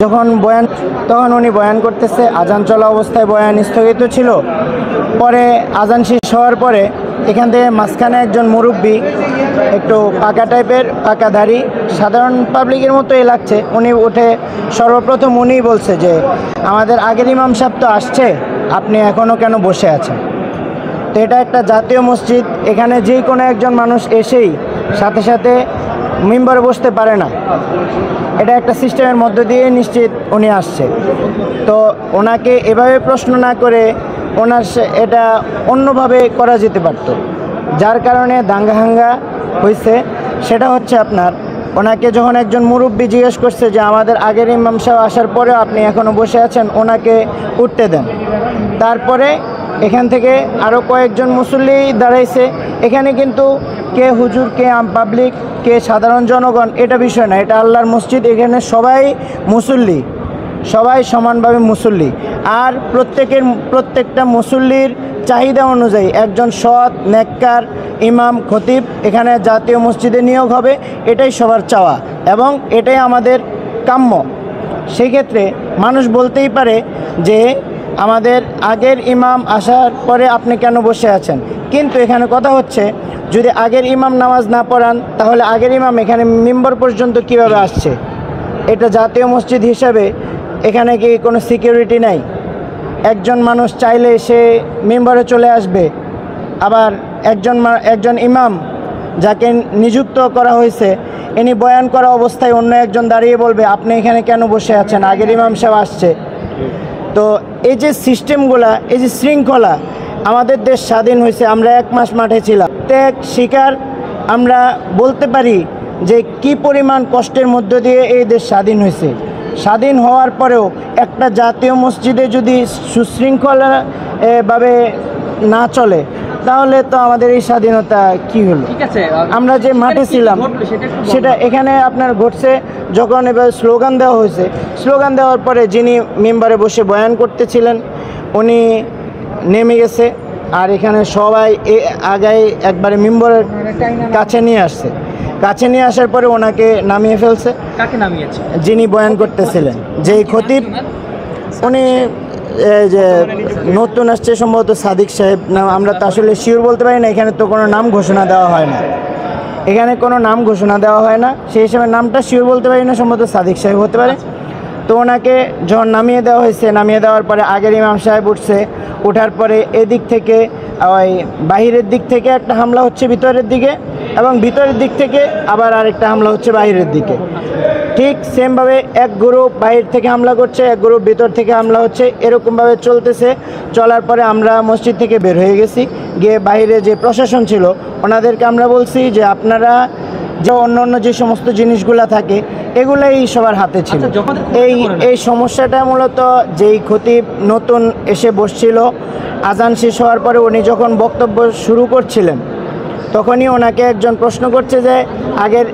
তখন উনি বয়ান করতেছে, আজান চলা অবস্থায় বয়ান স্থগিত ছিল। পরে আজান শেষ হওয়ার পরে এখান থেকে মাঝখানে একজন মুরব্বী, একটু পাকা টাইপের, পাকাধারী, সাধারণ পাবলিকের মতোই লাগছে, উনি উঠে সর্বপ্রথম উনিই বলছে যে আমাদের আগের ইমাম সাহেব তো আসছে, আপনি এখনও কেন বসে আছেন? তো এটা একটা জাতীয় মসজিদ, এখানে যে কোনো একজন মানুষ এসেই সাথে সাথে মিম্বরে বসতে পারে না। এটা একটা সিস্টেমের মধ্য দিয়ে নিশ্চিত উনি আসছে। তো ওনাকে এভাবে প্রশ্ন না করে এটা অন্যভাবে করা যেতে পারত, যার কারণে দাঙ্গা হয়েছে। সেটা হচ্ছে আপনার, ওনাকে যখন একজন মুরব্বী জিজ্ঞেস করছে যে আমাদের আগের ইমাম সাহেব আসার পরেও আপনি এখনও বসে আছেন, ওনাকে উঠতে দেন। তারপরে এখান থেকে আরও কয়েকজন মুসল্লি দাঁড়াইছে। এখানে কিন্তু কে হুজুর, কে আম পাবলিক, কে সাধারণ জনগণ, এটা বিষয় না, এটা আল্লাহর মসজিদ। এখানে সবাই মুসল্লি, সবাই সমানভাবে মুসল্লি। আর প্রত্যেকটা মুসল্লির চাহিদা অনুযায়ী একজন সৎ নেককার ইমাম খতিব এখানে জাতীয় মসজিদে নিয়োগ হবে, এটাই সবার চাওয়া এবং এটাই আমাদের কাম্য। সেই ক্ষেত্রে মানুষ বলতেই পারে যে আমাদের আগের ইমাম আসার পরে আপনি কেন বসে আছেন? কিন্তু এখানে কথা হচ্ছে, যদি আগের ইমাম নামাজ না পড়ান তাহলে আগের ইমাম এখানে মিম্বর পর্যন্ত কিভাবে আসছে? এটা জাতীয় মসজিদ হিসাবে এখানে কি কোনো সিকিউরিটি নাই? একজন মানুষ চাইলে সে মিম্বরে চলে আসবে, আবার একজন ইমাম যাকে নিযুক্ত করা হয়েছে ইনি বয়ান করা অবস্থায় অন্য একজন দাঁড়িয়ে বলবে আপনি এখানে কেন বসে আছেন, আগের ইমাম সাহেব আসছে। তো এই যে সিস্টেমগুলা, এই যে শৃঙ্খলা, আমাদের দেশ স্বাধীন হয়েছে, আমরা 1 মাস মাঠে ছিলাম, ত্যাগ শিকার, আমরা বলতে পারি যে কি পরিমাণ কষ্টের মধ্য দিয়ে এই দেশ স্বাধীন হয়েছে। স্বাধীন হওয়ার পরেও একটা জাতীয় মসজিদে যদি সুশৃঙ্খলাভাবে না চলে তাহলে তো আমাদের এই স্বাধীনতা কি হলো? আমরা যে মাঠে ছিলাম সেটা এখানে আপনার ঘটছে যখন এবার স্লোগান দেওয়া হয়েছে। স্লোগান দেওয়ার পরে যিনি মেম্বারে বসে বয়ান করতেছিলেন উনি নেমে গেছে, আর এখানে সবাই আগায় একবারে মেম্বারের কাছে নিয়ে আসছে। কাছে নিয়ে আসার পরে ওনাকে নামিয়ে ফেলছে। কাকে নামিয়েছে? যিনি বয়ান করতেছিলেন, যেই খতিব, উনি যে নতুন আসছে সম্ভবত সাদিক সাহেব নাম, আমরা তো আসলে শিওর বলতে পারি না, এখানে তো কোনো নাম ঘোষণা দেওয়া হয় না, এখানে কোনো নাম ঘোষণা দেওয়া হয় না, সেই হিসেবে নামটা শিওর বলতে পারি না, সম্ভবত সাদিক সাহেব হতে পারে। তো ওনাকে যখন নামিয়ে দেওয়া হয়েছে, নামিয়ে দেওয়ার পরে আগের ইমাম সাহেব উঠছে, ওঠার পরে এদিক থেকে ওই বাহিরের দিক থেকে একটা হামলা হচ্ছে ভিতরের দিকে, এবং ভিতরের দিক থেকে আবার আরেকটা হামলা হচ্ছে বাহিরের দিকে। ঠিক সেমভাবে এক গ্রুপ বাহির থেকে হামলা করছে, এক গ্রুপ ভিতর থেকে হামলা হচ্ছে, এরকমভাবে চলতেছে। চলার পরে আমরা মসজিদ থেকে বের হয়ে গেছি, গিয়ে বাইরে যে প্রশাসন ছিল ওনাদেরকে আমরা বলছি যে আপনারা যে অন্য যে সমস্ত জিনিসগুলা থাকে এগুলাই সবার হাতে ছিল। এই সমস্যাটা মূলত যেই খতিব নতুন এসে বসছিল, আজান শেষ হওয়ার পরে উনি যখন বক্তব্য শুরু করছিলেন তখনই ওনাকে একজন প্রশ্ন করছে যে আগের